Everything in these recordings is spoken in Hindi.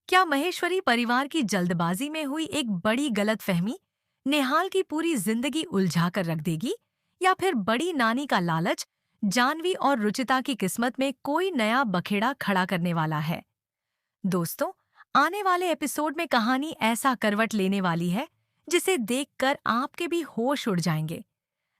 क्या महेश्वरी परिवार की जल्दबाजी में हुई एक बड़ी गलतफहमी नेहाल की पूरी जिंदगी उलझा कर रख देगी, या फिर बड़ी नानी का लालच जानवी और रुचिता की किस्मत में कोई नया बखेड़ा खड़ा करने वाला है? दोस्तों, आने वाले एपिसोड में कहानी ऐसा करवट लेने वाली है जिसे देखकर आपके भी होश उड़ जाएंगे।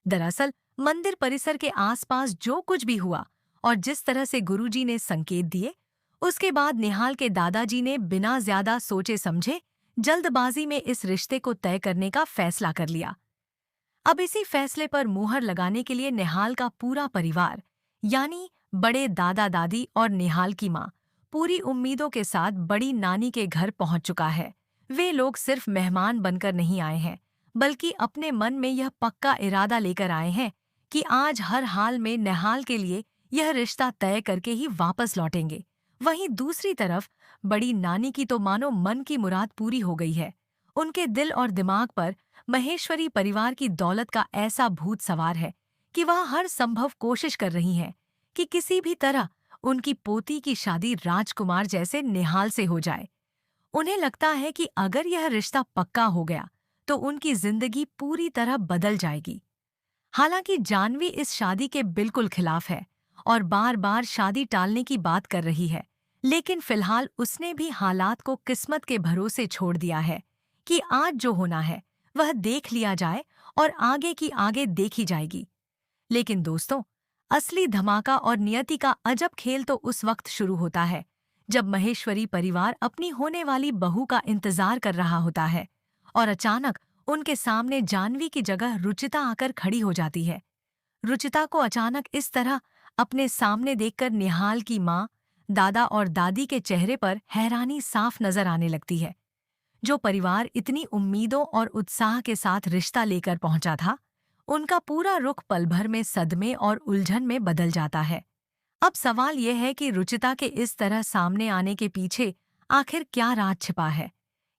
दरअसल मंदिर परिसर के आसपास जो कुछ भी हुआ और जिस तरह से गुरुजी ने संकेत दिए, उसके बाद निहाल के दादाजी ने बिना ज्यादा सोचे समझे जल्दबाजी में इस रिश्ते को तय करने का फैसला कर लिया। अब इसी फैसले पर मुहर लगाने के लिए निहाल का पूरा परिवार, यानी बड़े दादा दादी और निहाल की माँ, पूरी उम्मीदों के साथ बड़ी नानी के घर पहुंच चुका है। वे लोग सिर्फ मेहमान बनकर नहीं आए हैं, बल्कि अपने मन में यह पक्का इरादा लेकर आए हैं कि आज हर हाल में निहाल के लिए यह रिश्ता तय करके ही वापस लौटेंगे। वहीं दूसरी तरफ बड़ी नानी की तो मानो मन की मुराद पूरी हो गई है। उनके दिल और दिमाग पर महेश्वरी परिवार की दौलत का ऐसा भूत सवार है कि वह हर संभव कोशिश कर रही हैं कि किसी भी तरह उनकी पोती की शादी राजकुमार जैसे निहाल से हो जाए। उन्हें लगता है कि अगर यह रिश्ता पक्का हो गया तो उनकी जिंदगी पूरी तरह बदल जाएगी। हालांकि जानवी इस शादी के बिल्कुल खिलाफ है और बार बार शादी टालने की बात कर रही है, लेकिन फिलहाल उसने भी हालात को किस्मत के भरोसे छोड़ दिया है कि आज जो होना है वह देख लिया जाए और आगे की आगे देखी जाएगी। लेकिन दोस्तों, असली धमाका और नियति का अजब खेल तो उस वक्त शुरू होता है जब महेश्वरी परिवार अपनी होने वाली बहू का इंतजार कर रहा होता है और अचानक उनके सामने जानवी की जगह रुचिता आकर खड़ी हो जाती है। रुचिता को अचानक इस तरह अपने सामने देखकर निहाल की माँ, दादा और दादी के चेहरे पर हैरानी साफ नजर आने लगती है। जो परिवार इतनी उम्मीदों और उत्साह के साथ रिश्ता लेकर पहुंचा था, उनका पूरा रुख पल भर में सदमे और उलझन में बदल जाता है। अब सवाल यह है कि रुचिता के इस तरह सामने आने के पीछे आखिर क्या राज छिपा है?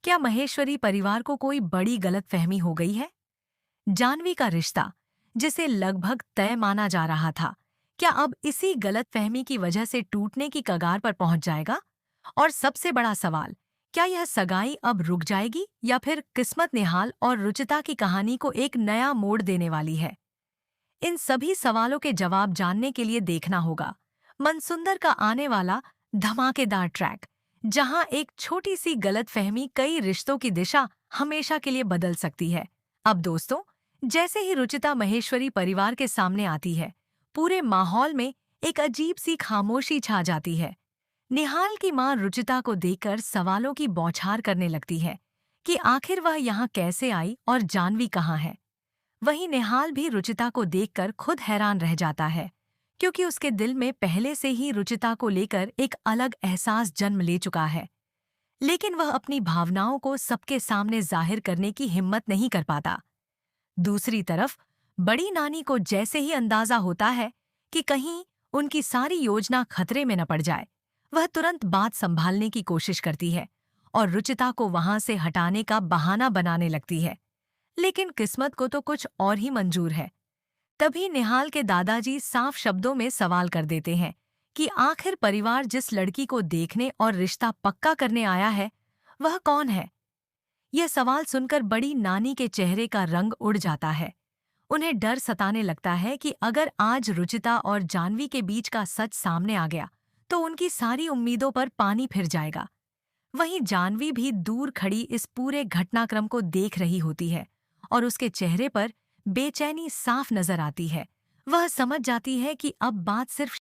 क्या महेश्वरी परिवार को कोई बड़ी गलतफहमी हो गई है? जानवी का रिश्ता, जिसे लगभग तय माना जा रहा था, क्या अब इसी गलतफहमी की वजह से टूटने की कगार पर पहुंच जाएगा? और सबसे बड़ा सवाल, क्या यह सगाई अब रुक जाएगी या फिर किस्मत निहाल और रुचिता की कहानी को एक नया मोड़ देने वाली है? इन सभी सवालों के जवाब जानने के लिए देखना होगा मनसुंदर का आने वाला धमाकेदार ट्रैक, जहां एक छोटी सी गलतफहमी कई रिश्तों की दिशा हमेशा के लिए बदल सकती है। अब दोस्तों, जैसे ही रुचिता महेश्वरी परिवार के सामने आती है, पूरे माहौल में एक अजीब सी खामोशी छा जाती है। निहाल की मां रुचिता को देखकर सवालों की बौछार करने लगती है कि आखिर वह यहाँ कैसे आई और जानवी कहाँ है। वहीं निहाल भी रुचिता को देखकर खुद हैरान रह जाता है, क्योंकि उसके दिल में पहले से ही रुचिता को लेकर एक अलग एहसास जन्म ले चुका है। लेकिन वह अपनी भावनाओं को सबके सामने जाहिर करने की हिम्मत नहीं कर पाता। दूसरी तरफ बड़ी नानी को जैसे ही अंदाजा होता है कि कहीं उनकी सारी योजना खतरे में न पड़ जाए, वह तुरंत बात संभालने की कोशिश करती है और रुचिता को वहां से हटाने का बहाना बनाने लगती है। लेकिन किस्मत को तो कुछ और ही मंजूर है। तभी निहाल के दादाजी साफ शब्दों में सवाल कर देते हैं कि आखिर परिवार जिस लड़की को देखने और रिश्ता पक्का करने आया है, वह कौन है? यह सवाल सुनकर बड़ी नानी के चेहरे का रंग उड़ जाता है। उन्हें डर सताने लगता है कि अगर आज रुचिता और जानवी के बीच का सच सामने आ गया तो उनकी सारी उम्मीदों पर पानी फिर जाएगा। वहीं जानवी भी दूर खड़ी इस पूरे घटनाक्रम को देख रही होती है और उसके चेहरे पर बेचैनी साफ नजर आती है। वह समझ जाती है कि अब बात सिर्फ